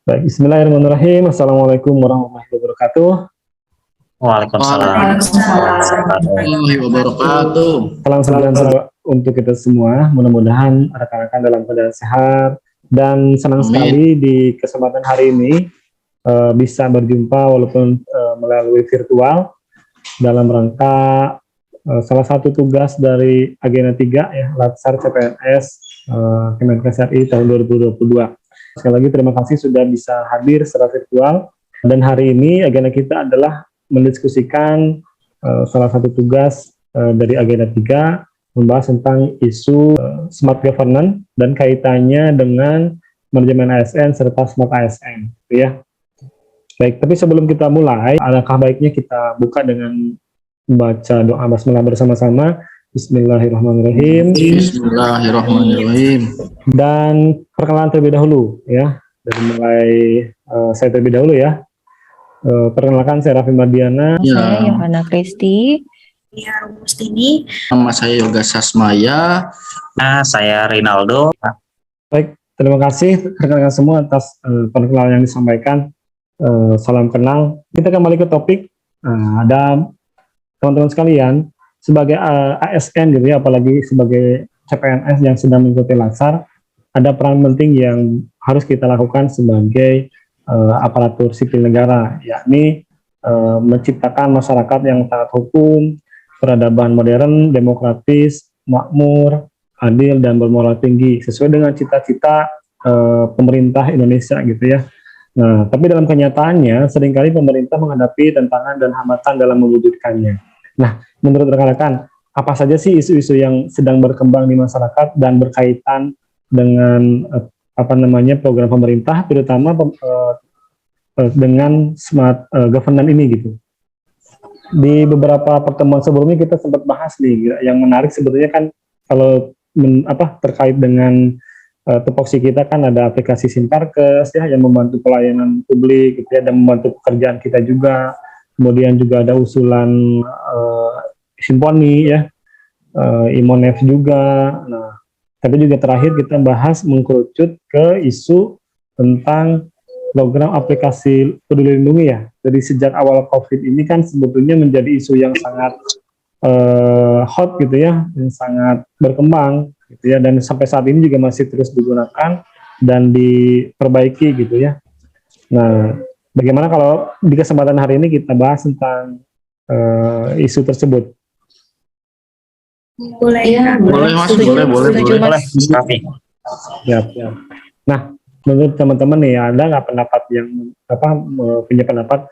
Baik, Bismillahirrahmanirrahim. Assalamualaikum warahmatullahi wabarakatuh. Waalaikumsalam. Warahmatullahi wabarakatuh. Salam sejahtera untuk kita semua. Mudah-mudahan rekan-rekan dalam keadaan sehat dan senang Amin. sekali di kesempatan hari ini bisa berjumpa walaupun melalui virtual dalam rangka salah satu tugas dari Agenda 3 ya, Latsar CPNS Kemenkes RI tahun 2022. Sekali lagi terima kasih sudah bisa hadir secara virtual, dan hari ini agenda kita adalah mendiskusikan salah satu tugas dari Agenda 3 membahas tentang isu smart governance dan kaitannya dengan manajemen ASN serta smart ASN, ya. Baik, tapi sebelum kita mulai, alangkah baiknya kita buka dengan membaca doa basmalah bersama-sama. Bismillahirrahmanirrahim. Bismillahirrahmanirrahim. Dan perkenalan terlebih dahulu, ya. Dari mulai saya terlebih dahulu ya. Perkenalkan, saya Raffi Mardiana. Saya Yohana Kristi. Ya, Rustini. Nama saya Yoga Sasmaya. Saya Rinaldo. Baik, terima kasih rekan-rekan semua atas perkenalan yang disampaikan. Salam kenal. Kita kembali ke topik. Ada teman-teman sekalian, sebagai ASN gitu ya, apalagi sebagai CPNS yang sedang mengikuti Latsar, ada peran penting yang harus kita lakukan sebagai aparatur sipil negara, yakni menciptakan masyarakat yang taat hukum, peradaban modern, demokratis, makmur, adil, dan bermoral tinggi, sesuai dengan cita-cita pemerintah Indonesia gitu ya. Nah, tapi dalam kenyataannya, seringkali pemerintah menghadapi tantangan dan hambatan dalam mewujudkannya. Nah, menurut rekan-rekan, apa saja sih isu-isu yang sedang berkembang di masyarakat dan berkaitan dengan program pemerintah, terutama dengan smart governance ini gitu. Di beberapa pertemuan sebelumnya kita sempat bahas nih, yang menarik sebetulnya kan kalau terkait dengan tupoksi kita kan ada aplikasi Sinparkes ya yang membantu pelayanan publik gitu ya, dan membantu pekerjaan kita juga. Kemudian juga ada usulan Simponi ya, Imonef juga. Nah, tapi juga terakhir kita bahas mengkerucut ke isu tentang program aplikasi Peduli Lindungi ya. Jadi sejak awal COVID ini kan sebetulnya menjadi isu yang sangat hot gitu ya, yang sangat berkembang gitu ya, dan sampai saat ini juga masih terus digunakan dan diperbaiki gitu ya. Nah, bagaimana kalau di kesempatan hari ini kita bahas tentang isu tersebut? Boleh Iya, ya. Boleh, Mas. Boleh. Ya. Nah, menurut teman-teman nih, ada nggak pendapat yang punya pendapat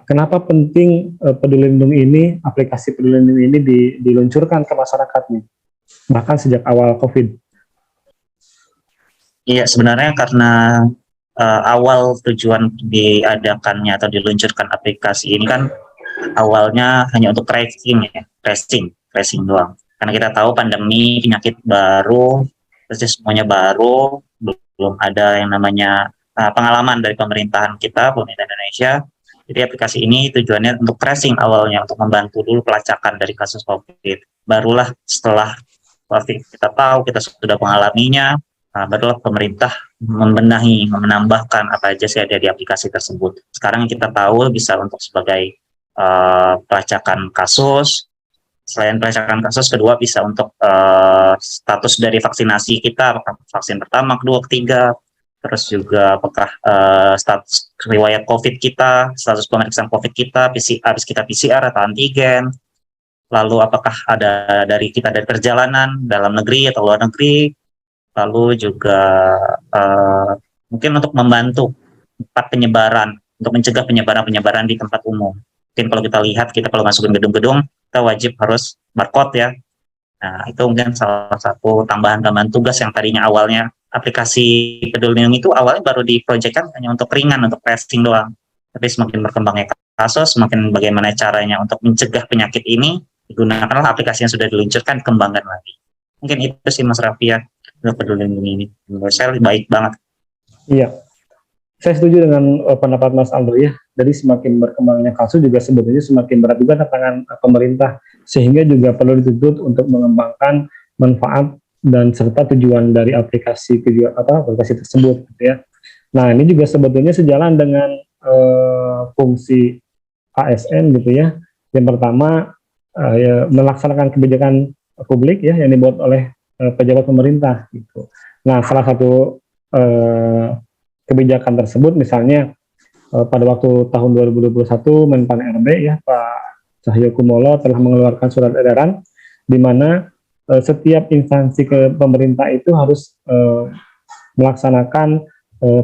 kenapa penting Peduli Lindungi ini, aplikasi Peduli Lindungi ini diluncurkan ke masyarakat nih, bahkan sejak awal COVID? Iya, sebenarnya karena awal tujuan diadakannya atau diluncurkan aplikasi ini kan awalnya hanya untuk tracing doang. Karena kita tahu pandemi, penyakit baru, terus semuanya baru, belum ada yang namanya pengalaman dari pemerintah Indonesia. Jadi aplikasi ini tujuannya untuk tracing awalnya, untuk membantu dulu pelacakan dari kasus COVID. Barulah setelah COVID kita tahu, kita sudah mengalaminya, barulah pemerintah menambahkan apa aja sih ada di aplikasi tersebut. Sekarang kita tahu bisa untuk sebagai pelacakan kasus. Selain pelacakan kasus, kedua bisa untuk status dari vaksinasi kita, vaksin pertama, kedua, ketiga. Terus juga apakah status riwayat COVID kita, status pemeriksaan COVID kita, habis kita PCR atau antigen. Lalu apakah ada dari perjalanan dalam negeri atau luar negeri. Lalu juga mungkin untuk membantu tempat penyebaran, untuk mencegah penyebaran di tempat umum. Mungkin kalau kita lihat, kita kalau masukin gedung-gedung, kita wajib harus barcode ya. Nah, itu mungkin salah satu tambahan tugas yang tadinya awalnya aplikasi Peduli Lindungi itu awalnya baru diproyekkan hanya untuk ringan, untuk tracing doang. Tapi semakin berkembangnya kasus, semakin bagaimana caranya untuk mencegah penyakit ini, digunakanlah aplikasi yang sudah diluncurkan, kembangkan lagi. Mungkin itu sih Mas Raffi ya, Peduli Lindungi ini. Menurut saya baik banget. Iya, saya setuju dengan pendapat Mas Aldo ya. Jadi semakin berkembangnya kasus juga sebetulnya semakin berat juga tantangan pemerintah, sehingga juga perlu dituntut untuk mengembangkan manfaat dan serta tujuan dari aplikasi tersebut gitu ya. Nah, ini juga sebetulnya sejalan dengan fungsi ASN gitu ya. Yang pertama, ya, melaksanakan kebijakan publik ya yang dibuat oleh pejabat pemerintah gitu. Nah, salah satu kebijakan tersebut misalnya pada waktu tahun 2021 Menpan RB ya Pak Cahyokumolo telah mengeluarkan surat edaran di mana setiap instansi ke pemerintah itu harus melaksanakan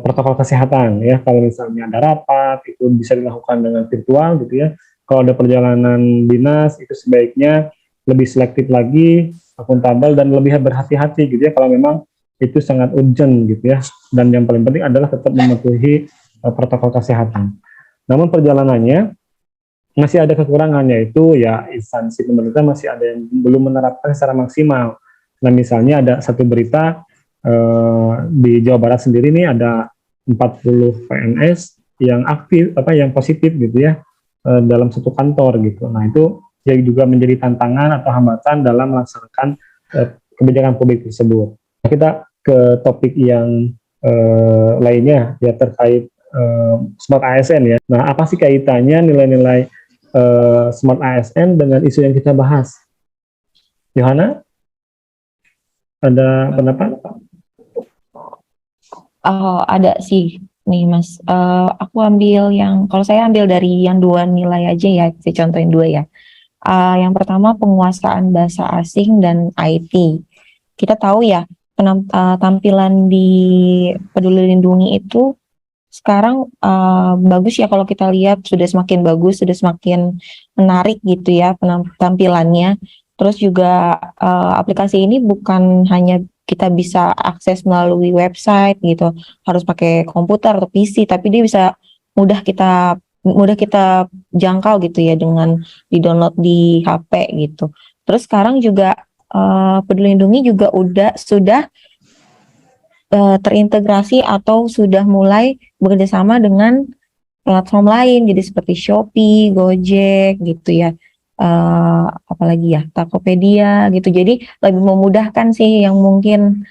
protokol kesehatan ya. Kalau misalnya ada rapat itu bisa dilakukan dengan virtual gitu ya. Kalau ada perjalanan dinas itu sebaiknya lebih selektif lagi, akuntabel dan lebih berhati-hati gitu ya kalau memang itu sangat urgent gitu ya. Dan yang paling penting adalah tetap mematuhi protokol kesehatan. Namun perjalanannya masih ada kekurangannya, yaitu ya instansi pemerintah masih ada yang belum menerapkan secara maksimal. Nah, misalnya ada satu berita di Jawa Barat sendiri nih ada 40 PNS yang aktif yang positif gitu ya dalam satu kantor gitu. Nah, itu ya juga menjadi tantangan atau hambatan dalam melaksanakan kebijakan publik tersebut. Nah, kita ke topik yang lainnya ya terkait Smart ASN ya. Nah, apa sih kaitannya nilai-nilai Smart ASN dengan isu yang kita bahas? Yohana, ada pendapat? Ada sih nih Mas. Aku ambil kalau saya ambil dari yang 2 nilai aja ya, saya contohin 2 ya. Yang pertama penguasaan bahasa asing dan IT. Kita tahu ya tampilan di Peduli Lindungi itu sekarang bagus ya, kalau kita lihat sudah semakin bagus, sudah semakin menarik gitu ya tampilannya. Terus juga aplikasi ini bukan hanya kita bisa akses melalui website gitu, harus pakai komputer atau PC, tapi dia bisa mudah kita jangkau gitu ya dengan di-download di HP gitu. Terus sekarang juga Peduli Lindungi juga sudah terintegrasi atau sudah mulai bekerjasama dengan platform lain, jadi seperti Shopee, Gojek gitu ya. Apalagi ya Tokopedia gitu, jadi lebih memudahkan sih yang mungkin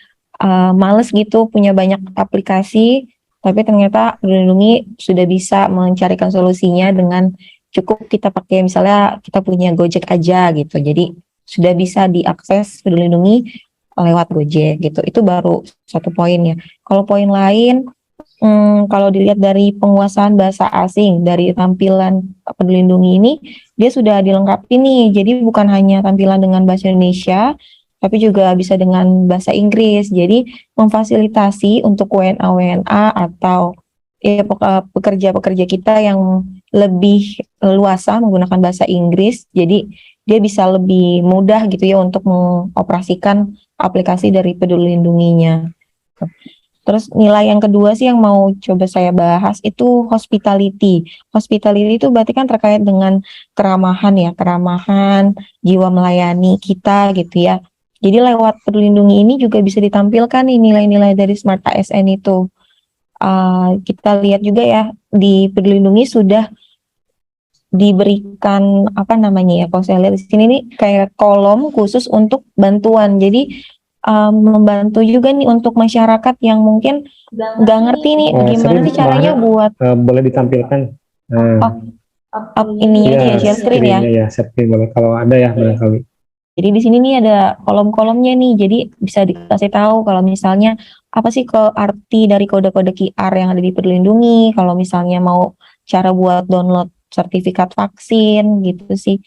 males gitu punya banyak aplikasi, tapi ternyata Peduli Lindungi sudah bisa mencarikan solusinya dengan cukup kita pakai, misalnya kita punya Gojek aja gitu, jadi sudah bisa diakses Peduli Lindungi lewat Gojek gitu. Itu baru satu poin ya. Kalau poin lain, kalau dilihat dari penguasaan bahasa asing dari tampilan Peduli Lindungi ini, dia sudah dilengkapi nih. Jadi bukan hanya tampilan dengan bahasa Indonesia, tapi juga bisa dengan bahasa Inggris. Jadi memfasilitasi untuk WNA atau ya pekerja-pekerja kita yang lebih luasa menggunakan bahasa Inggris. Jadi dia bisa lebih mudah gitu ya untuk mengoperasikan aplikasi dari Peduli Lindunginya. Terus nilai yang kedua sih yang mau coba saya bahas itu hospitality. Hospitality itu berarti kan terkait dengan keramahan ya, keramahan, jiwa melayani kita gitu ya. Jadi lewat Peduli Lindungi ini juga bisa ditampilkan nih nilai-nilai dari Smart ASN itu. Kita lihat juga ya di Peduli Lindungi sudah diberikan kalau saya lihat di sini nih kayak kolom khusus untuk bantuan. Jadi membantu juga nih untuk masyarakat yang mungkin nggak ngerti nih gimana sih caranya buat boleh ditampilkan ininya aja ya, share screen ya. Ya, share screen boleh kalau ada ya barangkali. Jadi di sini nih ada kolom-kolomnya nih, jadi bisa dikasih tahu kalau misalnya apa sih arti dari kode-kode QR yang ada di Peduli Lindungi, kalau misalnya mau cara buat download sertifikat vaksin gitu sih.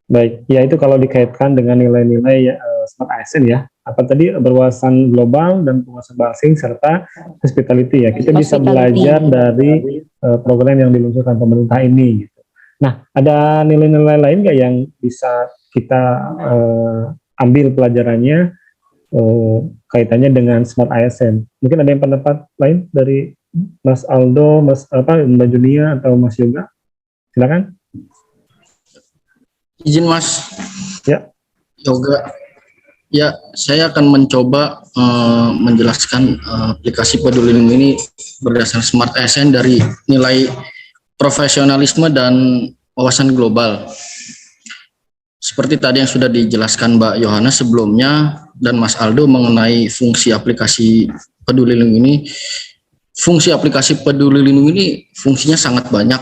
Baik, ya itu kalau dikaitkan dengan nilai-nilai Smart ASN ya, apa tadi berwawasan global dan penguasaan bahasa asing serta hospitality ya, kita bisa belajar dari program yang diluncurkan pemerintah ini gitu. Nah, ada nilai-nilai lain nggak yang bisa kita ambil pelajarannya kaitannya dengan Smart ASN? Mungkin ada yang pendapat lain dari Mas Aldo, Mbak Junia atau Mas Yoga? Silakan. Izin Mas. Ya. Yoga. Ya, saya akan mencoba menjelaskan aplikasi Peduli Lindungi ini berdasarkan Smart ASN dari nilai profesionalisme dan wawasan global. Seperti tadi yang sudah dijelaskan Mbak Yohana sebelumnya dan Mas Aldo mengenai fungsi aplikasi Peduli Lindungi ini, fungsi aplikasi Peduli Lindungi ini fungsinya sangat banyak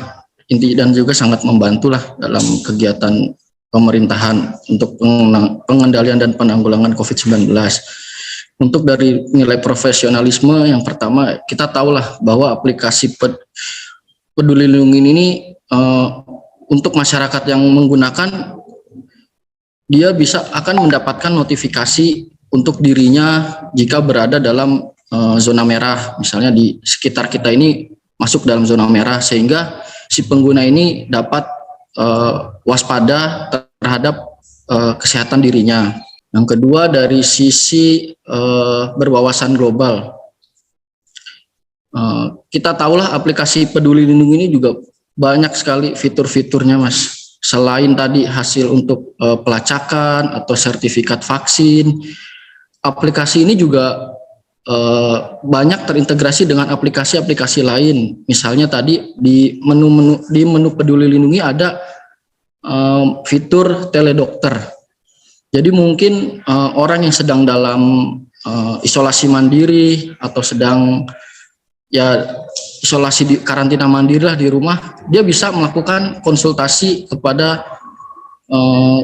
inti dan juga sangat membantu lah dalam kegiatan pemerintahan untuk pengendalian dan penanggulangan COVID-19. Untuk dari nilai profesionalisme, yang pertama kita tahulah bahwa aplikasi Peduli Lindungi ini untuk masyarakat yang menggunakan, dia akan mendapatkan notifikasi untuk dirinya jika berada dalam zona merah, misalnya di sekitar kita ini masuk dalam zona merah, sehingga si pengguna ini dapat waspada terhadap kesehatan dirinya. Yang kedua, dari sisi berwawasan global, kita tahulah aplikasi Peduli Lindungi ini juga banyak sekali fitur-fiturnya, Mas. Selain tadi hasil untuk pelacakan atau sertifikat vaksin, aplikasi ini juga banyak terintegrasi dengan aplikasi-aplikasi lain. Misalnya tadi di menu Peduli Lindungi ada fitur teledokter. Jadi mungkin orang yang sedang dalam isolasi mandiri atau sedang isolasi di karantina mandiri lah di rumah, dia bisa melakukan konsultasi kepada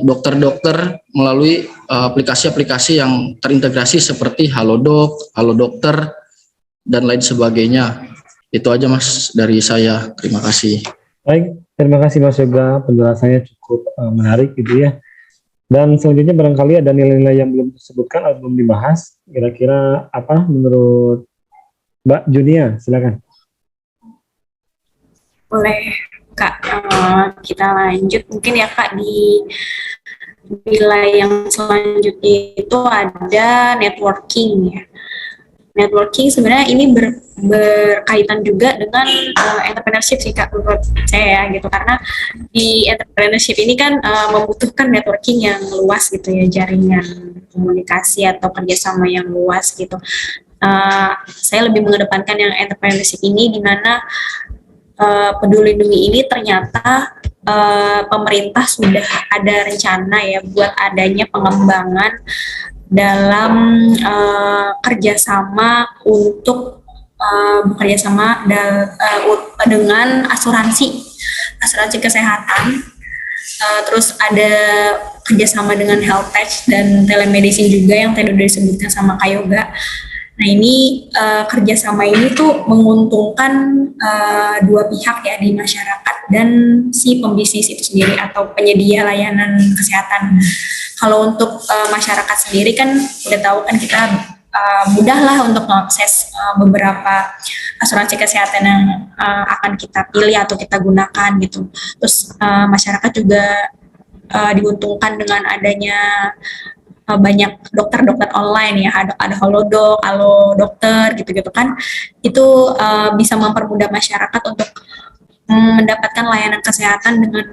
dokter-dokter melalui aplikasi-aplikasi yang terintegrasi seperti Halodoc, Halodokter, dan lain sebagainya. Itu aja Mas dari saya. Terima kasih. Baik, terima kasih Mas Yoga, penjelasannya cukup menarik gitu ya. Dan selanjutnya barangkali ada nilai-nilai yang belum disebutkan atau belum dibahas. Kira-kira apa menurut Mbak Junia? Silakan. Boleh Kak, kita lanjut mungkin ya Kak. Di nilai yang selanjutnya itu ada networking ya. Networking sebenarnya ini berkaitan juga dengan entrepreneurship sih Kak, menurut saya ya gitu, karena di entrepreneurship ini kan membutuhkan networking yang luas gitu ya, jaringan komunikasi atau kerjasama yang luas gitu. Saya lebih mengedepankan yang entrepreneurship ini, di mana Peduli Lindungi ini ternyata pemerintah sudah ada rencana ya buat adanya pengembangan dalam kerjasama untuk bekerjasama dengan asuransi kesehatan. Terus ada kerjasama dengan health tech dan telemedicine juga yang tadi udah disebutkan sama Kak Yoga. Nah ini kerjasama ini tuh menguntungkan dua pihak ya di masyarakat dan si pembisnis itu sendiri atau penyedia layanan kesehatan. Kalau untuk masyarakat sendiri kan udah tahu kan kita mudah lah untuk mengakses beberapa asuransi kesehatan yang akan kita pilih atau kita gunakan gitu. Terus masyarakat juga diuntungkan dengan adanya banyak dokter-dokter online ya, ada Halodoc, Halodokter gitu-gitu kan. Itu bisa mempermudah masyarakat untuk mendapatkan layanan kesehatan dengan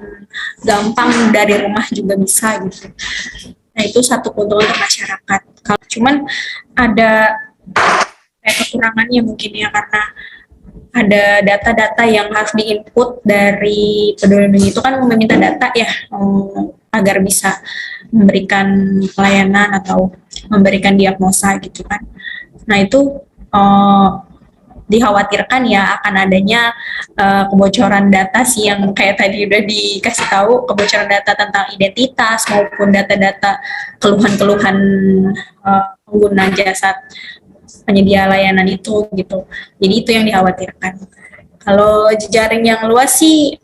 gampang dari rumah juga bisa gitu. Nah itu satu keuntungan untuk masyarakat. Cuman ada kekurangannya mungkin ya, karena ada data-data yang harus diinput dari Peduli Lindungi itu kan meminta data ya agar bisa memberikan pelayanan atau memberikan diagnosa gitu kan. Nah itu dikhawatirkan ya akan adanya kebocoran data sih, yang kayak tadi udah dikasih tahu, kebocoran data tentang identitas maupun data-data keluhan-keluhan pengguna jasa penyedia layanan itu gitu. Jadi itu yang dikhawatirkan. Kalau jejaring yang luas sih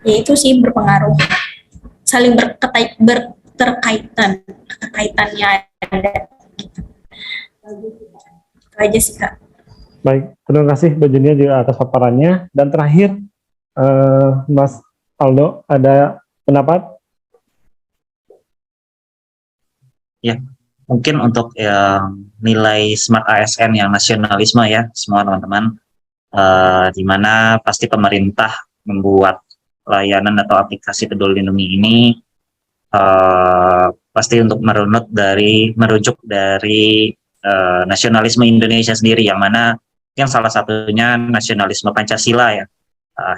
ya itu sih berpengaruh, saling berkaitannya ada gitu. Itu aja sih Kak. Baik, terima kasih Mbak Junia juga atas paparannya. Dan terakhir, Mas Aldo, ada pendapat? Ya, mungkin untuk nilai Smart ASN yang nasionalisme ya, semua teman-teman, di mana pasti pemerintah membuat layanan atau aplikasi Peduli Lindungi ini pasti untuk merujuk dari nasionalisme Indonesia sendiri, yang mana yang salah satunya nasionalisme Pancasila ya,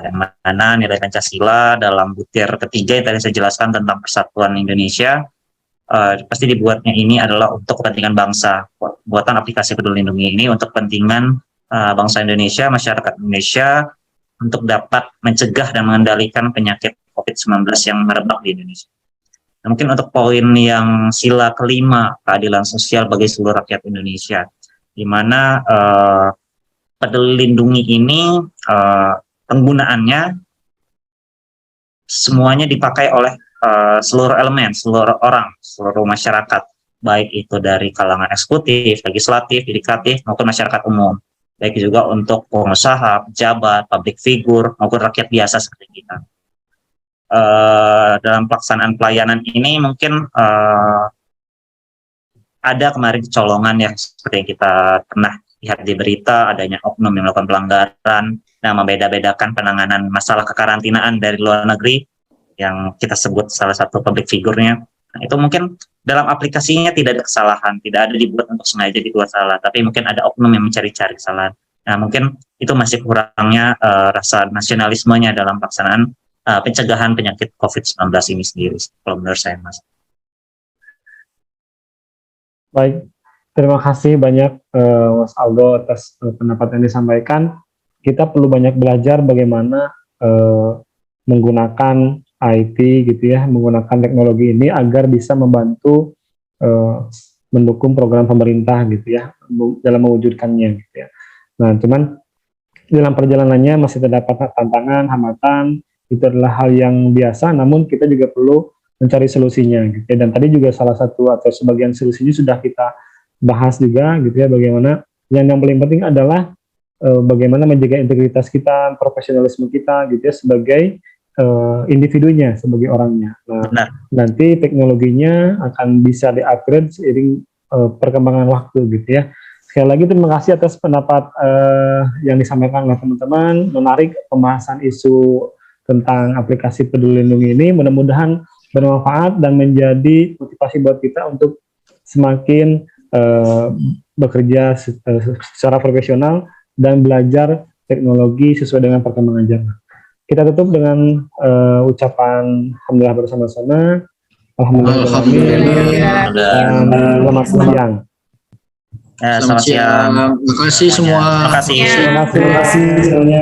yang mana nilai Pancasila dalam butir ketiga yang tadi saya jelaskan tentang persatuan Indonesia pasti dibuatnya ini adalah untuk kepentingan bangsa. Buatan aplikasi Peduli Lindungi ini untuk kepentingan bangsa Indonesia, masyarakat Indonesia, untuk dapat mencegah dan mengendalikan penyakit COVID-19 yang merebak di Indonesia. Nah, mungkin untuk poin yang sila kelima, keadilan sosial bagi seluruh rakyat Indonesia, di mana Peduli Lindungi ini penggunaannya semuanya dipakai oleh seluruh elemen, seluruh orang, seluruh masyarakat, baik itu dari kalangan eksekutif, legislatif, yudikatif, maupun masyarakat umum, baik juga untuk pengusaha, pejabat, public figure, maupun rakyat biasa seperti kita. Dalam pelaksanaan pelayanan ini mungkin ada kemarin kecolongan yang seperti yang kita pernah lihat di berita, adanya oknum yang melakukan pelanggaran, nah membeda-bedakan penanganan masalah kekarantinaan dari luar negeri yang kita sebut salah satu public figure-nya. Nah, itu mungkin dalam aplikasinya tidak ada kesalahan, tidak ada dibuat untuk sengaja dibuat salah, tapi mungkin ada oknum yang mencari-cari kesalahan. Nah, mungkin itu masih kurangnya rasa nasionalismenya dalam pelaksanaan pencegahan penyakit COVID-19 ini sendiri, kalau menurut saya, Mas. Baik, terima kasih banyak Mas Aldo atas pendapat yang disampaikan. Kita perlu banyak belajar bagaimana menggunakan IT gitu ya, menggunakan teknologi ini agar bisa membantu mendukung program pemerintah gitu ya dalam mewujudkannya gitu ya. Nah, cuman dalam perjalanannya masih terdapat tantangan, hambatan. Itu adalah hal yang biasa, namun kita juga perlu mencari solusinya gitu ya. Dan tadi juga salah satu atau sebagian solusinya sudah kita bahas juga gitu ya, bagaimana yang paling penting adalah bagaimana menjaga integritas kita, profesionalisme kita gitu ya sebagai individunya, sebagai orangnya. Nah, Benar. nanti teknologinya akan bisa di-upgrade seiring perkembangan waktu gitu ya. Sekali lagi terima kasih atas pendapat yang disampaikan oleh teman-teman, menarik pembahasan isu tentang aplikasi Peduli Lindungi ini, mudah-mudahan bermanfaat dan menjadi motivasi buat kita untuk semakin bekerja secara profesional dan belajar teknologi sesuai dengan perkembangan zaman. Kita tutup dengan ucapan alhamdulillah bersama-sama. Alhamdulillah. Dan selamat siang. Selamat siang. Terima kasih semua. Terima kasih. Terima kasih semuanya.